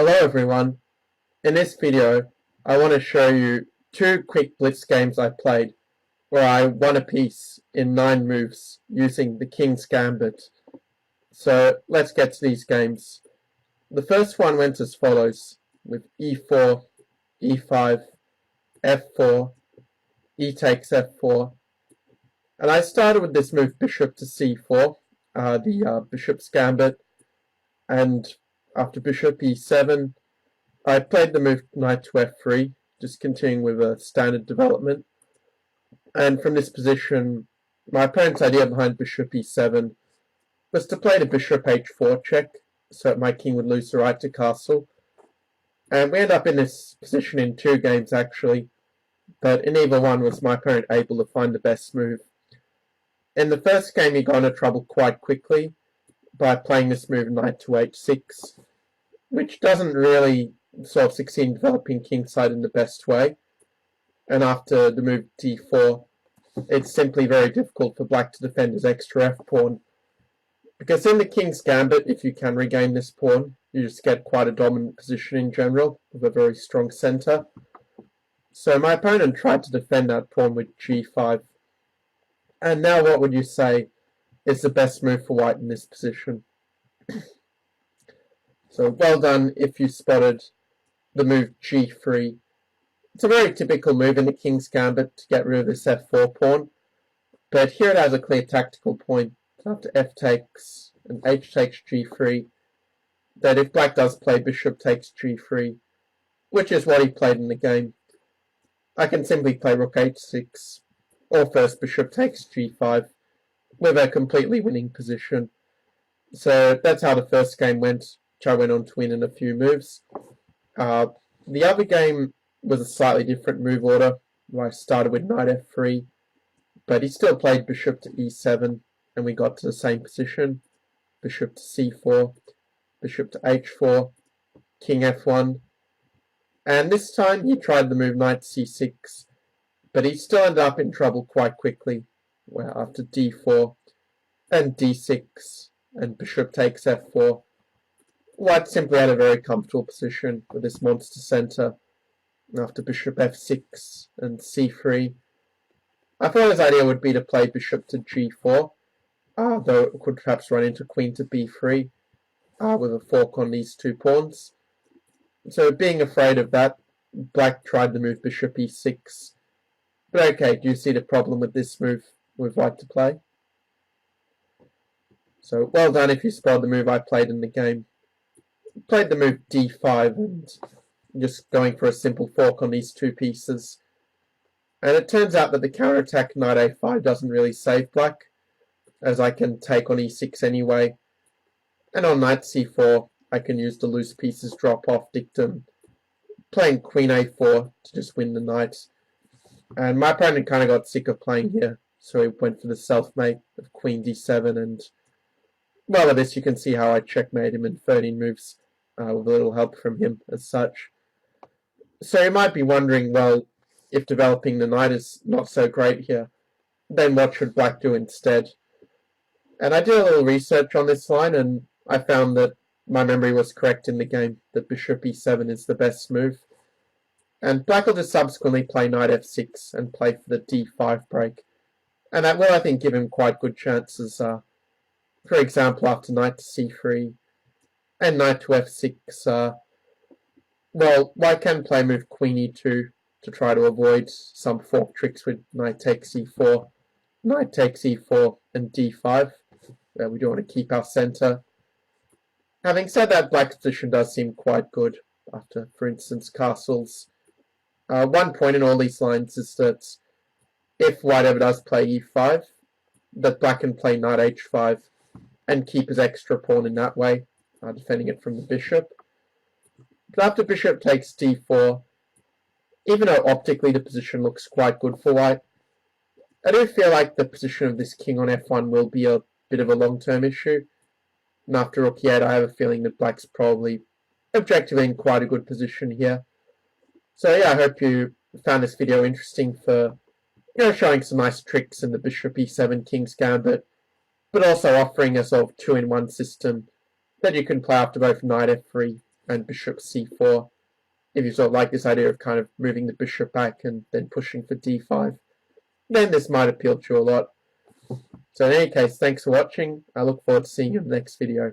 Hello everyone. In this video, I want to show you two quick blitz games I played where I won a piece in 9 moves using the King's Gambit. So let's get to these games. The first one went as follows with e4, e5, f4, e takes f4. And I started with this move bishop to c4, the bishop's gambit, and after bishop e7, I played the move knight to f3, just continuing with a standard development. And from this position, my opponent's idea behind bishop e7 was to play the bishop h4 check, so that my king would lose the right to castle. And we end up in this position in 2 games actually, but in either one was my opponent able to find the best move. In the first game he got into trouble quite quickly by playing this move knight to h6, which doesn't really sort of succeed in developing kingside in the best way. And after the move d4, it's simply very difficult for black to defend his extra f-pawn. Because in the King's Gambit, if you can regain this pawn, you just get quite a dominant position in general, with a very strong center. So my opponent tried to defend that pawn with g5. And now what would you say is the best move for white in this position? So well done if you spotted the move g3. It's a very typical move in the King's Gambit to get rid of this f4 pawn, but here it has a clear tactical point after f takes and h takes g3, that if black does play bishop takes g3, which is what he played in the game, I can simply play rook h6 or first bishop takes g5 with a completely winning position. So that's how the first game went, which I went on to win in a few moves. The other game was a slightly different move order, where I started with knight f3, but he still played bishop to e7, and we got to the same position. Bishop to c4, bishop to h4, king f1, and this time he tried the move knight c6, but he still ended up in trouble quite quickly, where after d4 and d6 and bishop takes f4, white simply had a very comfortable position with this monster center. After bishop f6 and c3, I thought his idea would be to play bishop to g4, though it could perhaps run into queen to b3 with a fork on these 2 pawns. So being afraid of that, black tried the move bishop e6. But okay, do you see the problem with this move with white to play? So well done if you spotted the move I played in the game. Played the move d5 and just going for a simple fork on these 2 pieces. And it turns out that the counterattack knight a5 doesn't really save black, as I can take on e6 anyway. And on knight c4, I can use the loose pieces drop off dictum, playing queen a4 to just win the knight. And my opponent kind of got sick of playing here, so he went for the self-mate of queen d7, and well, at this you can see how I checkmate him in 13 moves with a little help from him as such. So you might be wondering, well, if developing the knight is not so great here, then what should black do instead? And I did a little research on this line, and I found that my memory was correct in the game, that bishop e7 is the best move. And black will just subsequently play knight f6 and play for the d5 break. And that will, I think, give him quite good chances. For example, after knight to c3 and knight to f6, well, white can play move queen e2 to try to avoid some fork tricks with knight takes e4, knight takes e4, and d5, where we do want to keep our center. Having said that, black's position does seem quite good after, for instance, castles. One point in all these lines is that if white ever does play e5, that black can play knight h5 and keep his extra pawn in that way, defending it from the bishop. But after bishop takes d4, even though optically the position looks quite good for white, I do feel like the position of this king on f1 will be a bit of a long-term issue. And after rook e8, I have a feeling that black's probably objectively in quite a good position here. So yeah, I hope you found this video interesting for showing some nice tricks in the bishop e7 King's Gambit, but also offering a sort of 2-in-1 system that you can play after both knight f3 and bishop c4. If you sort of like this idea of kind of moving the bishop back and then pushing for d5, then this might appeal to you a lot. So in any case, thanks for watching. I look forward to seeing you in the next video.